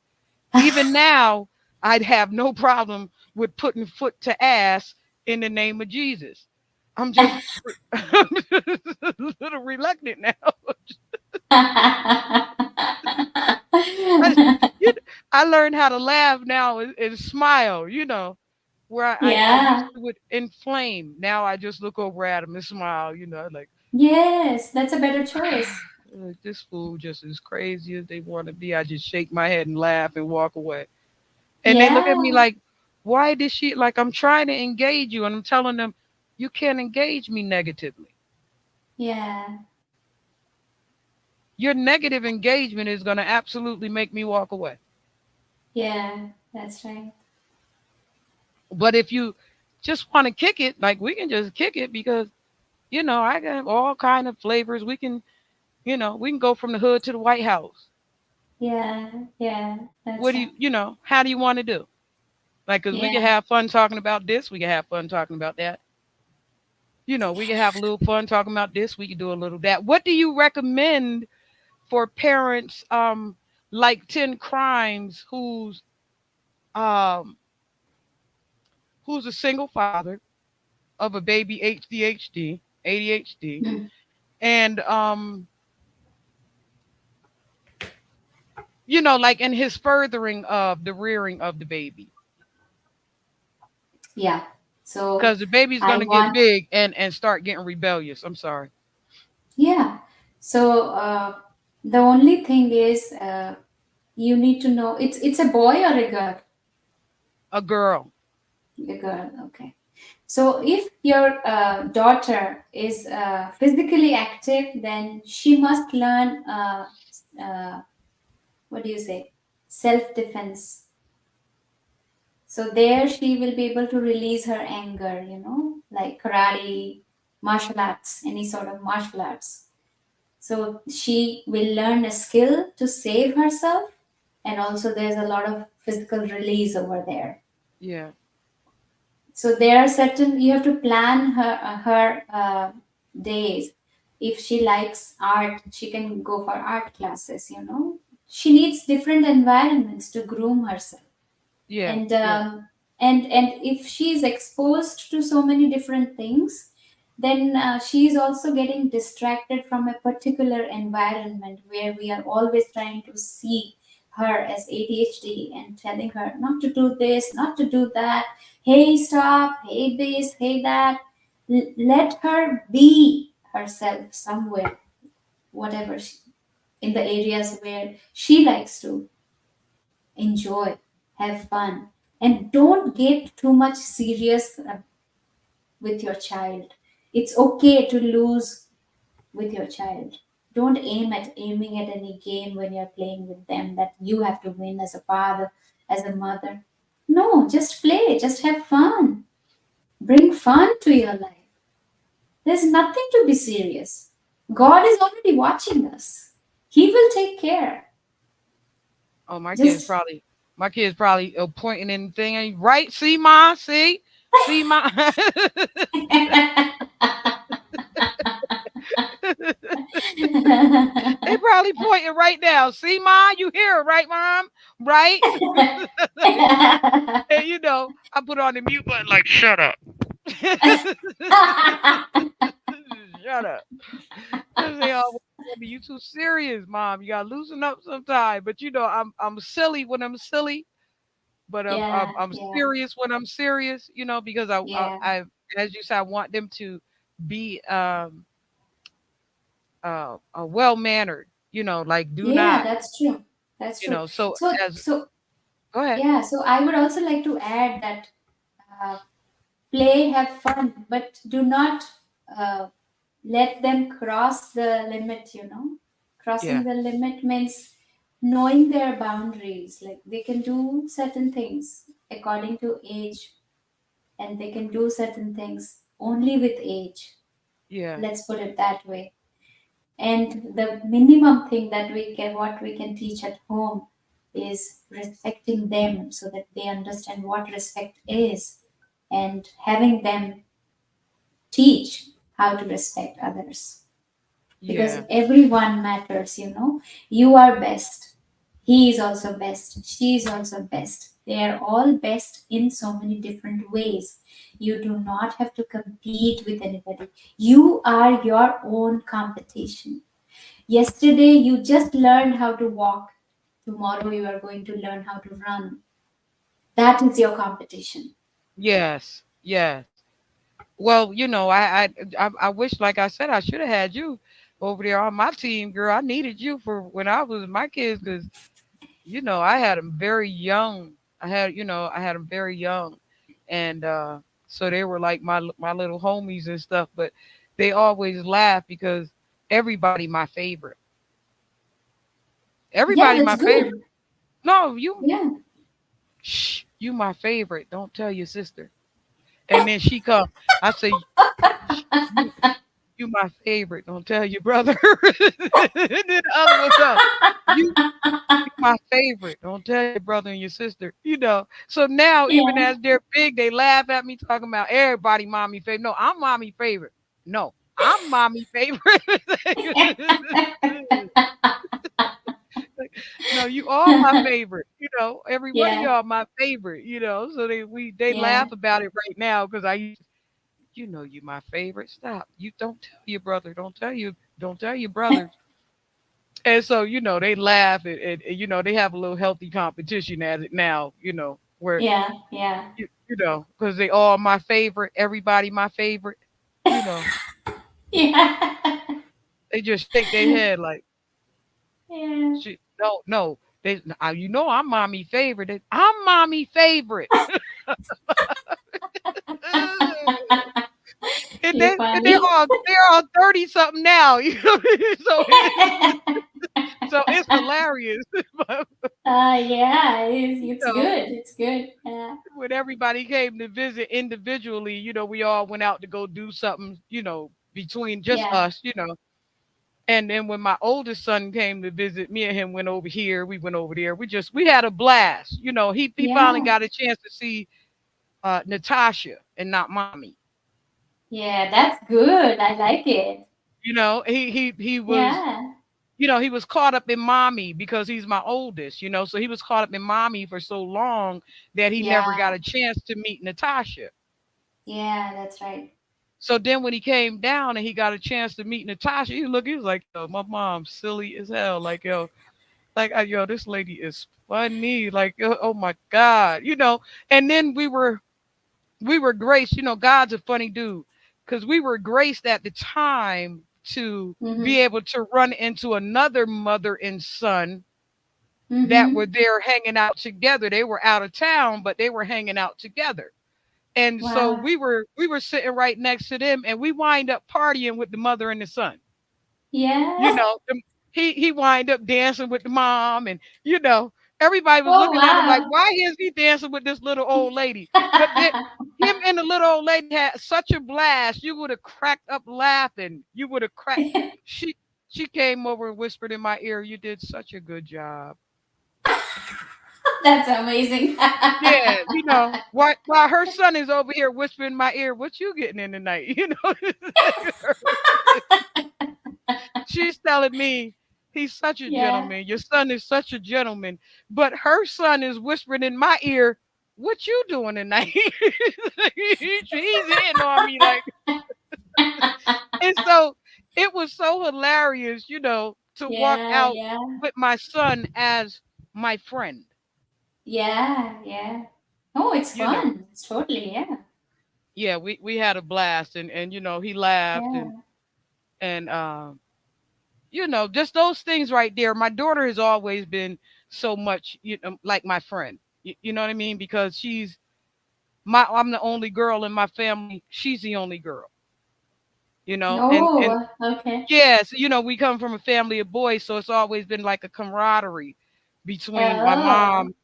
Even now, I'd have no problem with putting foot to ass in the name of Jesus. I'm just, I'm just a little reluctant now. I, you, I learned how to laugh now and smile, you know, where I used Yeah. to would inflame. Now I just look over at him and smile, you know, Yes, that's a better choice. like this fool just as crazy as they want to be. I just shake my head and laugh and walk away. And they look at me Yeah. like, why did she, like, I'm trying to engage you. And I'm telling them, you can't engage me negatively. Yeah. Your negative engagement is going to absolutely make me walk away. Yeah. That's right. But if you just want to kick it, like we can just kick it because, you know, I got all kind of flavors. We can, you know, we can go from the hood to the White House. Yeah. Yeah. What That's do you, right. you know, how do you want to do? Like, cause we can Yeah. have fun talking about this. We can have fun talking about that. You know, we can have a little fun talking about this. We can do a little that. What do you recommend for parents, like 10 Crimes, um, who's a single father of a baby ADHD, Mm. and you know, like in his furthering of the rearing of the baby, Yeah. So because the baby's I gonna get want, big and start getting rebellious. I'm sorry, yeah. So the only thing is, you need to know it's a boy or a girl? a girl. A girl. Okay. So if your daughter is physically active, then she must learn, what do you say, self defense. So there she will be able to release her anger, like karate, martial arts, any sort of martial arts. So she will learn a skill to save herself, and also there's a lot of physical release over there. Yeah, So there are certain, you have to plan her days. If she likes art, she can go for art classes. She needs different environments to groom herself. yeah, and yeah, if she's exposed to so many different things, then she's also getting distracted from a particular environment where we are always trying to see her as ADHD and telling her not to do this, not to do that, hey stop, hey this, hey that. Let her be herself somewhere, whatever in the areas where she likes to enjoy, have fun, and don't get too much serious with your child. It's okay to lose with your child. Don't aiming at any game when you're playing with them that you have to win as a father, as a mother. No, just play, just have fun. Bring fun to your life. There's nothing to be serious. God is already watching us. He will take care. Oh, Just my kids probably pointing in the thing. Right? See, ma, see, ma. They probably pointing right now. See, ma, you hear it, right, mom? Right? And I put on the mute button like, shut up. Shut up. 'Cause they always tell me, you too serious, mom. You gotta loosen up sometime. But I'm silly when I'm silly, but Yeah, I'm yeah, serious when I'm serious. Because yeah, as you said, I want them to be well mannered. Like do yeah. not. That's true. That's true. So So, as so go ahead. yeah. So I would also like to add that uh, play, have fun, but do not uh, let them cross the limit. Crossing Yeah, the limit means knowing their boundaries. Like they can do certain things according to age, and they can do certain things only with age. yeah, Let's put it that way. And the minimum thing that what we can teach at home is respecting them so that they understand what respect is, and having them teach how to respect others, because yeah, everyone matters. You are best, he is also best, she is also best, they are all best in so many different ways. You do not have to compete with anybody. You are your own competition. Yesterday you just learned how to walk, tomorrow you are going to learn how to run. That is your competition. yes, yes. Well, I wish, like I said, I should have had you over there on my team, girl. I needed you for when I was my kids, because I had them very young. I had them very young, and so they were like my little homies and stuff. But they always laugh because everybody my favorite. Yeah, Everybody my that's favorite. good. No, Yeah. you my favorite. Don't tell your sister. And then she come. I say, "Shh, you my favorite. Don't tell your brother." And then the other one come. You my favorite. Don't tell your brother and your sister. So now, even Yeah. as they're big, they laugh at me talking about everybody mommy favorite. No, I'm mommy favorite. No, I'm mommy favorite. No, you all my favorite. Every one of Yeah. y'all my favorite. So they Yeah. laugh about it right now because I used. You my favorite. Stop. You don't tell your brother. Don't tell your brothers. And so, they laugh and they have a little healthy competition at it now, where, Yeah. Yeah. because they all my favorite, everybody my favorite, you know, Yeah. they just shake their head like, Yeah. no, no. I'm mommy favorite. I'm mommy favorite. And You they're funny. all 30 something now, so it's hilarious. But, Yeah, you it's know, good. It's good. Yeah. when everybody came to visit individually, we all went out to go do something, between just Yeah. us, And then when my oldest son came to visit, me and him went over here, we went over there. We had a blast. He finally Yeah. got a chance to see Natasha and not mommy. Yeah, that's good. I like it. He was Yeah. he was caught up in mommy because he's my oldest, so he was caught up in mommy for so long that he never Yeah. got a chance to meet Natasha. Yeah, that's right. So then when he came down and he got a chance to meet Natasha, he was like, yo, my mom's silly as hell. Like, yo, yo, this lady is funny. Like, yo, oh my God, and then we were graced, God's a funny dude. Cause we were graced at the time to be Mm-hmm. able to run into another mother and son that were Mm-hmm. there hanging out together. They were out of town, but they were hanging out together. And so Wow. we were sitting right next to them, and we wind up partying with the mother and the son. You Yeah. know, he wind up dancing with the mom, and everybody was Oh, looking at him like, wow. why is he dancing with this little old lady? But then him and the little old lady had such a blast. You would have cracked up laughing. You would have cracked. She she came over and whispered in my ear, "You did such a good job." That's amazing. Yeah, while her son is over here whispering in my ear, "What you getting in tonight?" She's telling me he's such a Yeah. gentleman. Your son is such a gentleman, but her son is whispering in my ear, "What you doing tonight?" He's hitting on me like, and so it was so hilarious, to walk Yeah, out yeah, with my son as my friend. yeah, yeah. Oh, it's You know, fun. It's totally, yeah, yeah, we had a blast, and he laughed, and yeah. and um just those things right there. My daughter has always been so much, like my friend. You know what I mean? Because I'm the only girl in my family. She's the only girl. And Oh, okay. yes, we come from a family of boys, so it's always been like a camaraderie between my Oh, mom,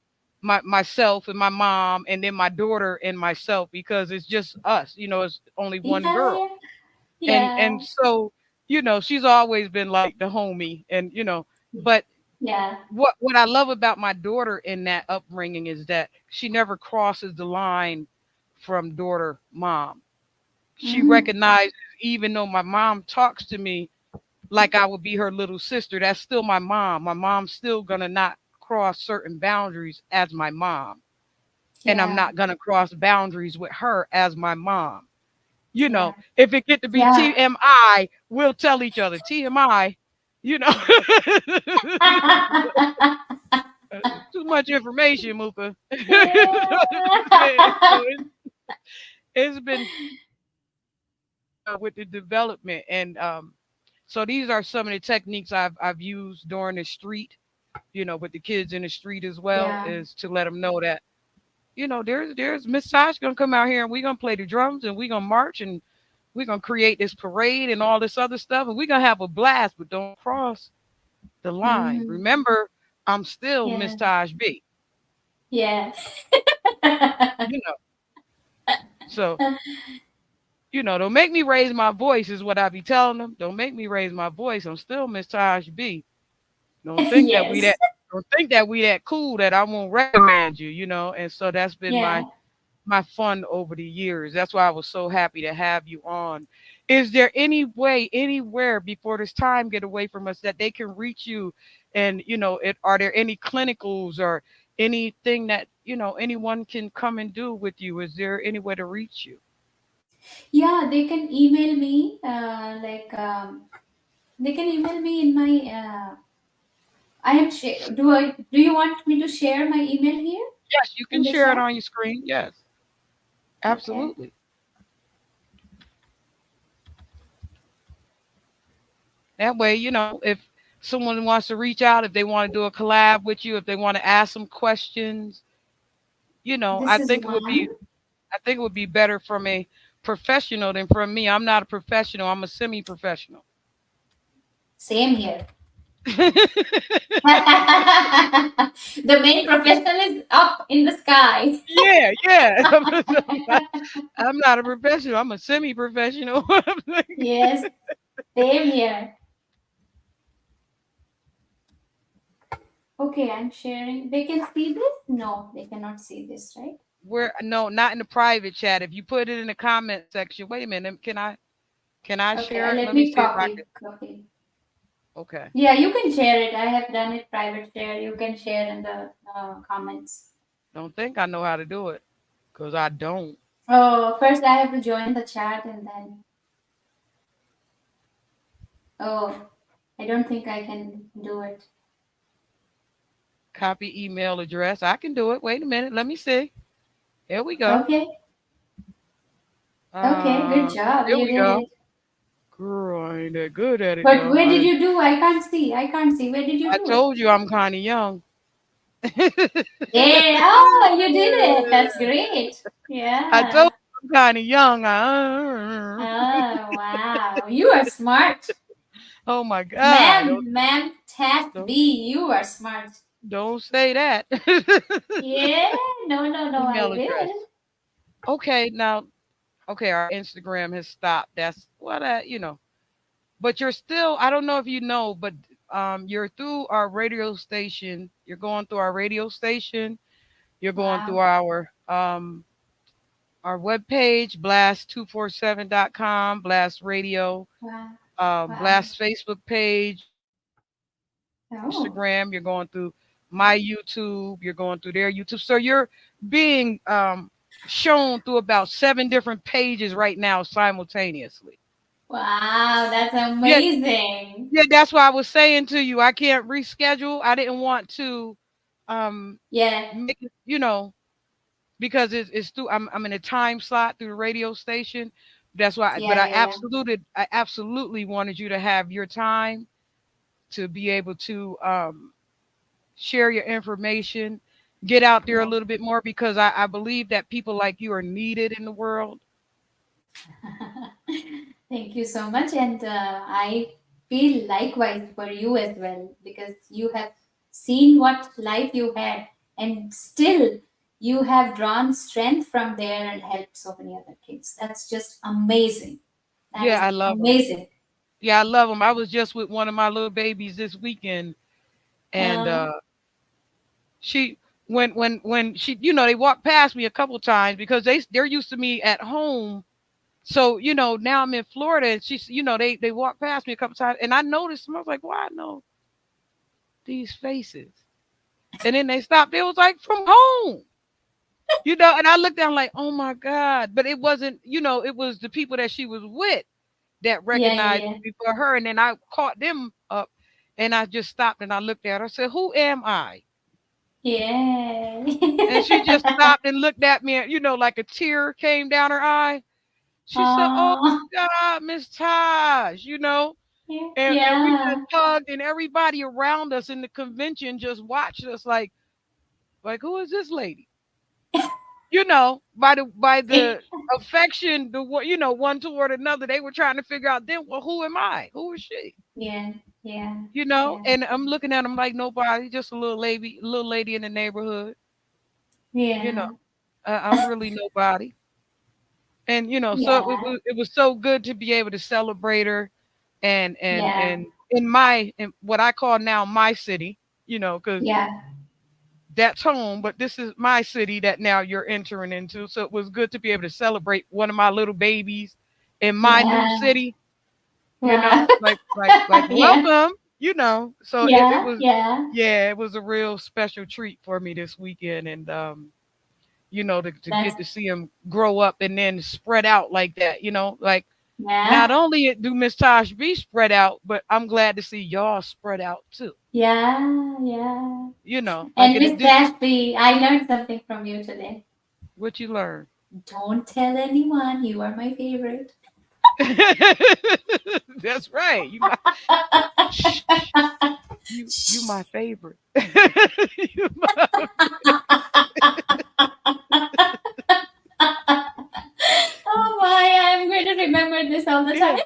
myself and my mom, and then my daughter and myself, because it's just us. It's only one yeah, girl. yeah, And yeah, so, she's always been like the homie, and but yeah. what I love about my daughter in that upbringing is that she never crosses the line from daughter mom. She Mm-hmm. recognizes, even though my mom talks to me like I would be her little sister, that's still my mom. My mom's still gonna not cross certain boundaries as my mom. And I'm Yeah, not gonna cross boundaries with her as my mom. yeah, If it get to be yeah. TMI, we'll tell each other TMI, you know. Too much information, Muka. Yeah, so it's been with the development, and so these are some of the techniques I've used during the street, with the kids in the street as well, Yeah. is to let them know that there's Miss Tosh gonna come out here, and we're gonna play the drums, and we're gonna march, and we're gonna create this parade and all this other stuff, and we're gonna have a blast, but don't cross the line. Mm-hmm. Remember, I'm still Miss Yeah, Taj B. yeah. You know, so don't make me raise my voice is what I be telling them. Don't make me raise my voice. I'm still Miss Taj B. Don't think that we Yes. that don't think that we that cool that I won't recommend you. And so that's been my Yeah. my fun over the years. That's why I was so happy to have you on. Is there any way, anywhere before this time get away from us that they can reach you? And are there any clinicals or anything that anyone can come and do with you? Is there any way to reach you? Yeah, they can email me. They can email me in my. I am. Do I? Do you want me to share my email here Yes, you can in the share it chat? on your screen. Yes, Okay. absolutely. That way, if someone wants to reach out, if they want to do a collab with you, if they want to ask some questions, This is one. I think it would be better from a professional than from me. I'm not a professional. I'm a semi-professional. Same here. The main professional is up in the sky. Yeah, yeah. I'm not a professional. I'm a semi-professional. Yes, same here. Okay, I'm sharing. They can see this? No, they cannot see this, right? Where no, not in the private chat. If you put it in the comment section, wait a minute. Can I Okay, share it? let Let me me see if I can. copy. Okay. Yeah, you can share it. I have done it private share. You can share in the comments. Don't think I know how to do it, because I don't. Oh, first I have to join the chat and then. Oh, I don't think I can do it. Copy email address. I can do it. Wait a minute. Let me see. Here we go. Okay, okay, good job. Here You we did go. it. Girl, I ain't that good at it But though. where did you do? I can't see. I can't see. Where did you I do it? told you I'm kind of young. Yeah. Oh, you did it. That's great. I told Yeah. you I'm kind of young. Oh, wow. You are smart. Oh my God! Ma'am, Task Don't B, you are smart. don't say that. Yeah. No, no, no, I Email address. will. Okay, now, okay, our Instagram has stopped. That's what But you're still. I don't know if you know, but you're through our radio station. You're going through our radio station, You're going through Wow. our webpage, blast247.com, Blast Radio, Wow. Wow. Blast Facebook page. You're going through Instagram. You're Oh, going through my YouTube. You're going through their YouTube. So you're being shown through about 7 different pages right now simultaneously. wow. That's Yeah, amazing. yeah. That's why I was saying to you, I can't reschedule. I didn't want to Yeah. make it, because it's through. I'm in a time slot through the radio station. That's why. But Yeah. Yeah. I absolutely wanted you to have your time to be able to share your information, get out there a Yeah. little bit more because I believe that people like you are needed in the world. Thank you so much. And I feel likewise for you as well because you have seen what life you had, and still you have drawn strength from there and helped so many other kids. That's just amazing. That Yeah, is I love them. amazing. Yeah, I love them. I was just with one of my little babies this weekend, and Uh, she when she they walked past me a couple times because they're used to me at home. So now I'm in Florida, and she's they walked past me a couple times, and I noticed them. I was like, "Why I know these faces?" And then they stopped. They was like from home, And I looked down like, "Oh my god!" But it wasn't, it was the people that she was with that yeah, recognized yeah, me for her, and then I caught them up, and I just stopped and I looked at her. I said, "Who am I?" yeah. And she just stopped and looked at me, and like a tear came down her eye. She said, "Oh Oh, God, Miss Taj," yeah, and we just yeah, hugged, and everybody around us in the convention just watched us like who is this lady? By the affection, the one toward another, they were trying to figure out then, well, who am I? Who is she? yeah, yeah, yeah, And I'm looking at them like nobody, just a little lady in the neighborhood. You know, yeah, I'm really nobody. And so yeah, it was so good to be able to celebrate her, yeah, and in what I call now my city, because yeah, that's home, but this is my city that now you're entering into. So it was good to be able to celebrate one of my little babies in my new yeah. city, Wow. like Yeah, welcome, So it yeah, was, yeah. yeah, it was a real special treat for me this weekend, and to That's get to see him grow up and then spread out like that, like not yeah, only do Miss Tosh be spread out, but I'm glad to see y'all spread out too. yeah, yeah. Like And it Miss did. Ashby, I learned something from you today. What you learn? Don't tell anyone you are my favorite. That's right. Shh, shh, you Shh. my favorite. you, my, Oh my, I'm going to remember this all the yeah, time.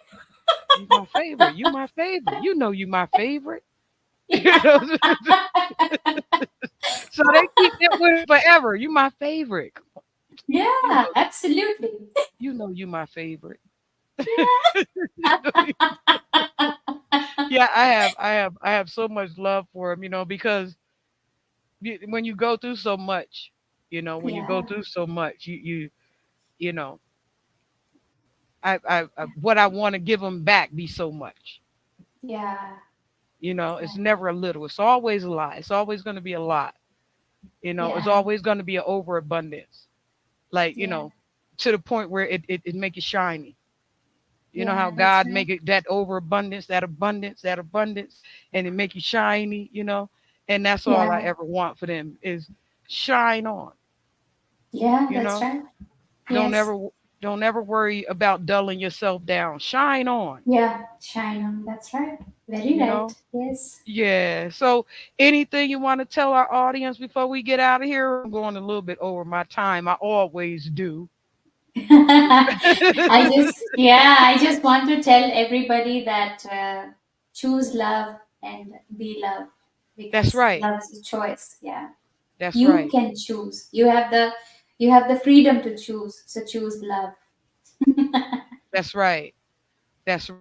you my favorite. You my favorite. You my favorite. You know, so they keep that with her forever. You my favorite. You Yeah, know, absolutely. you my favorite. Yeah. Yeah, I have so much love for him, because when you go through so much, when you go Yeah, through so much, you know, I what I want to give him back be so much. yeah, It's never a little. It's always a lot. It's always going to be a lot. It's yeah, always going to be an overabundance. Like, yeah, to the point where it make it shiny. You know how yeah, that's God right. make it that overabundance, that abundance, and it make you shiny, And that's all I Yeah, ever want for them is shine on, yeah, you that's know. right. Don't Yes. ever don't ever worry about dulling yourself down. Shine on, Yeah, shine on. That's right. Very you right. know. Yes. Yeah. So anything you want to tell our audience before we get out of here? I'm going a little bit over my time. I always do. I just want to tell everybody that choose love and be loved That's because right. love is a choice. Yeah. That's You right. can choose. You have the freedom to choose. So choose love. That's right. That's right.